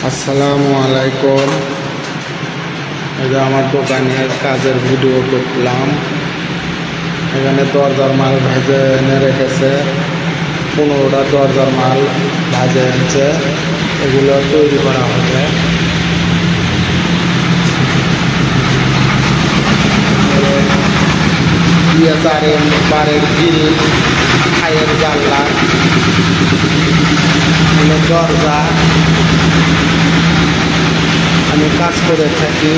আসসালামু আলাইকুম। এই যে আমার দোকানের কাজের ভিডিও করলাম। এখানে দরজার মাল ভেজে এনে রেখেছে, 15টা দরজার মাল ভাজে এনেছে, এগুলো তৈরি করা হবে। বারের গ্রিল, খাইয়ের জানলা, দরজা। আমি কাজ করে থাকি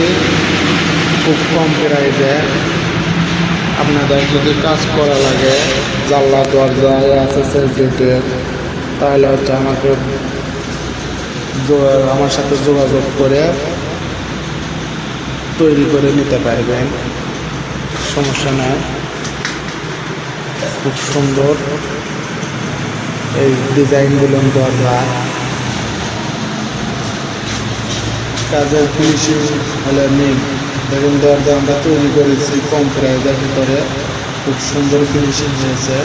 খুব কম প্রাইসে। আপনাদের যদি কাজ করা লাগে, জানলা দরজা এসএসএস গেটের, তাহলে হচ্ছে আমার সাথে যোগাযোগ করে তৈরি করে নিতে পারবেন, সমস্যা নেই। খুব সুন্দর এই ডিজাইনগুলো দরজা। কাজের ফিনিশিং হলে দেখুন, দরজা আমরা তৈরি করেছি কম প্রাইসের ভিতরে, খুব সুন্দর ফিনিশিং হয়েছে।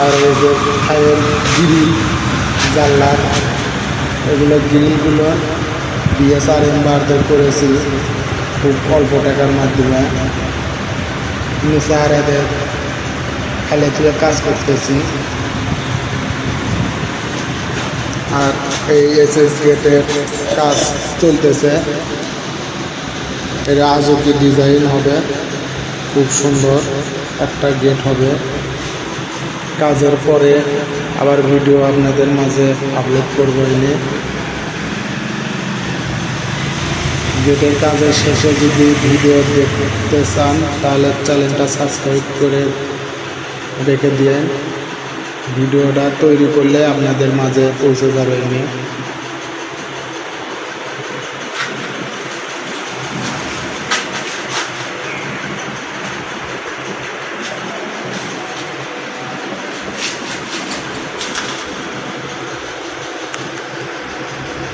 আর এই যে ফায়ার গ্রিল, জানলা, এগুলো গ্রিলগুলো বিএসআরএম বারদের করেছি খুব অল্প টাকার মাধ্যমে। নিচে আর এদের ফেলে তুলে কাজ করতেছি। আর এই এসএস গেটের কাজ চলতেছে। এটা আজকে ডিজাইন হবে, খুব সুন্দর একটা গেট হবে। কাজের পরে আবার ভিডিও আপনাদের মাঝে আপলোড করবো। এনে গেটের কাজের শেষে যদি ভিডিও দেখতে চান, তাহলে চ্যানেলটা সাবস্ক্রাইব করে রেখে দিয়ে ভিডিওটা তৈরি করলে আপনাদের মাঝে পৌঁছে যাবে।